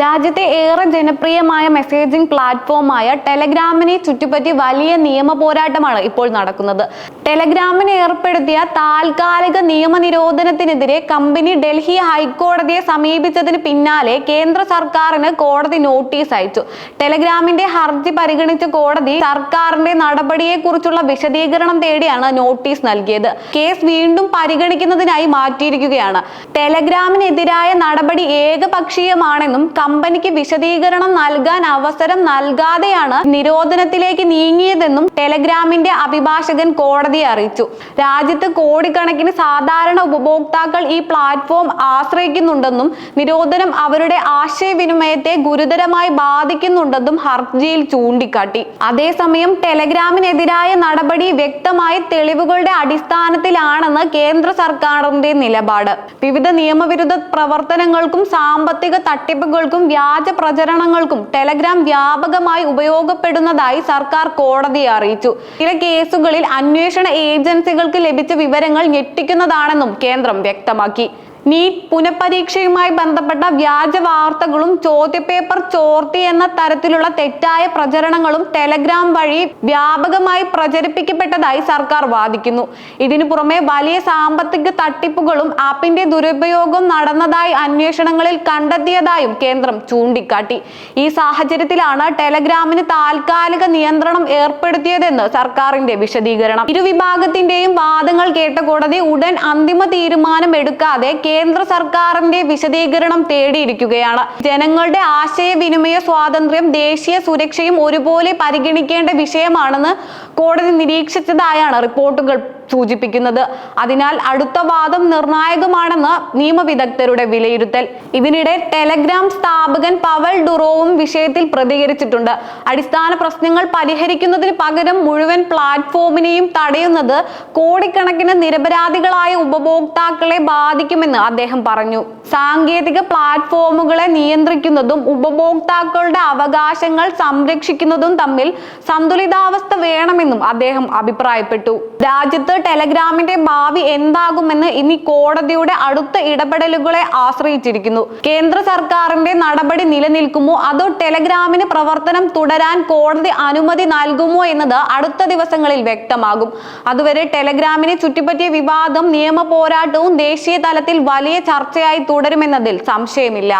രാജ്യത്തെ ഏറെ ജനപ്രിയമായ മെസ്സേജിംഗ് പ്ലാറ്റ്ഫോമായ ടെലഗ്രാമിനെ ചുറ്റിപ്പറ്റി വലിയ നിയമ പോരാട്ടമാണ് ഇപ്പോൾ നടക്കുന്നത്. ടെലഗ്രാമിന് ഏർപ്പെടുത്തിയ താൽക്കാലിക നിയമനിരോധനത്തിനെതിരെ കമ്പനി ഡൽഹി ഹൈക്കോടതിയെ സമീപിച്ചതിന് പിന്നാലെ കേന്ദ്ര സർക്കാരിന് കോടതി നോട്ടീസ് അയച്ചു. ടെലഗ്രാമിന്റെ ഹർജി പരിഗണിച്ച കോടതി സർക്കാരിന്റെ നടപടിയെക്കുറിച്ചുള്ള വിശദീകരണം തേടിയാണ് നോട്ടീസ് നൽകിയത്. കേസ് വീണ്ടും പരിഗണിക്കുന്നതിനായി മാറ്റിയിരിക്കുകയാണ്. ടെലഗ്രാമിനെതിരായ നടപടി ഏകപക്ഷീയമാണെന്നും കമ്പനിക്ക് വിശദീകരണം നൽകാൻ അവസരം നൽകാതെയാണ് നിരോധനത്തിലേക്ക് നീങ്ങിയതെന്നും ടെലഗ്രാമിന്റെ അഭിഭാഷകൻ കോടതിയെ അറിയിച്ചു. രാജ്യത്ത് കോടിക്കണക്കിന് സാധാരണ ഉപഭോക്താക്കൾ ഈ പ്ലാറ്റ്ഫോം ആശ്രയിക്കുന്നുണ്ടെന്നും നിരോധനം അവരുടെ ആശയവിനിമയത്തെ ഗുരുതരമായി ബാധിക്കുന്നുണ്ടെന്നും ഹർജിയിൽ ചൂണ്ടിക്കാട്ടി. അതേസമയം ടെലഗ്രാമിനെതിരായ നടപടി വ്യക്തമായ തെളിവുകളുടെ അടിസ്ഥാനത്തിലാണെന്ന് കേന്ദ്ര സർക്കാരിന്റെ നിലപാട്. വിവിധ നിയമവിരുദ്ധ പ്രവർത്തനങ്ങൾക്കും സാമ്പത്തിക തട്ടിപ്പുകൾക്കും വ്യാജ പ്രചരണങ്ങൾക്കും ടെലഗ്രാം വ്യാപകമായി ഉപയോഗപ്പെടുന്നതായി സർക്കാർ കോടതിയെ അറിയിച്ചു. ചില കേസുകളിൽ അന്വേഷണ ഏജൻസികൾക്ക് ലഭിച്ച വിവരങ്ങൾ ഞെട്ടിക്കുന്നതാണെന്നും കേന്ദ്രം വ്യക്തമാക്കി. നീറ്റ് പുനഃപരീക്ഷയുമായി ബന്ധപ്പെട്ട വ്യാജ വാർത്തകളും ചോദ്യപേപ്പർ ചോർത്തി എന്ന തരത്തിലുള്ള തെറ്റായ പ്രചരണങ്ങളും ടെലഗ്രാം വഴി വ്യാപകമായി പ്രചരിപ്പിക്കപ്പെട്ടതായി സർക്കാർ വാദിക്കുന്നു. ഇതിനു പുറമെ വലിയ സാമ്പത്തിക തട്ടിപ്പുകളും ആപ്പിന്റെ ദുരുപയോഗം നടന്നതായി അന്വേഷണങ്ങളിൽ കണ്ടെത്തിയതായും കേന്ദ്രം ചൂണ്ടിക്കാട്ടി. ഈ സാഹചര്യത്തിലാണ് ടെലഗ്രാമിന് താൽക്കാലിക നിയന്ത്രണം ഏർപ്പെടുത്തിയതെന്ന് സർക്കാരിന്റെ വിശദീകരണം. ഇരുവിഭാഗത്തിന്റെയും വാദങ്ങൾ കേട്ട കോടതി ഉടൻ അന്തിമ തീരുമാനം എടുക്കാതെ കേന്ദ്ര സർക്കാരിന്റെ വിശദീകരണം തേടിയിരിക്കുകയാണ്. ജനങ്ങളുടെ ആശയവിനിമയ സ്വാതന്ത്ര്യം ദേശീയ സുരക്ഷയും ഒരുപോലെ പരിഗണിക്കേണ്ട വിഷയമാണെന്ന് കോടതി നിരീക്ഷിച്ചതായാണ് റിപ്പോർട്ടുകൾ സൂചിപ്പിക്കുന്നത്. അതിനാൽ അടുത്ത വാദം നിർണായകമാണെന്ന് നിയമവിദഗ്ധരുടെ വിലയിരുത്തൽ. ഇതിനിടെ ടെലഗ്രാം സ്ഥാപകൻ പവൽ ഡുറോവും വിഷയത്തിൽ പ്രതികരിച്ചിട്ടുണ്ട്. അടിസ്ഥാന പ്രശ്നങ്ങൾ പരിഹരിക്കുന്നതിന് പകരം മുഴുവൻ പ്ലാറ്റ്ഫോമിനെയും തടയുന്നത് കോടിക്കണക്കിന് നിരപരാധികളായ ഉപഭോക്താക്കളെ ബാധിക്കുമെന്ന് അദ്ദേഹം പറഞ്ഞു. സാങ്കേതിക പ്ലാറ്റ്ഫോമുകളെ നിയന്ത്രിക്കുന്നതും ഉപഭോക്താക്കളുടെ അവകാശങ്ങൾ സംരക്ഷിക്കുന്നതും തമ്മിൽ സന്തുലിതാവസ്ഥ വേണമെന്നും അദ്ദേഹം അഭിപ്രായപ്പെട്ടു. രാജ്യത്ത് ടെലഗ്രാമിന്റെ ഭാവി എന്താകുമെന്ന് ഇനി കോടതിയുടെ അടുത്ത ഇടപെടലുകളെ ആശ്രയിച്ചിരിക്കുന്നു. കേന്ദ്ര സർക്കാരിന്റെ നടപടി നിലനിൽക്കുമോ അതോ ടെലഗ്രാമിന് പ്രവർത്തനം തുടരാൻ കോടതി അനുമതി നൽകുമോ എന്നത് അടുത്ത ദിവസങ്ങളിൽ വ്യക്തമാകും. അതുവരെ ടെലഗ്രാമിനെ ചുറ്റിപ്പറ്റിയ വിവാദം നിയമ പോരാട്ടവും ദേശീയ തലത്തിൽ വലിയ ചർച്ചയായി തുടരുമെന്നതിൽ സംശയമില്ല.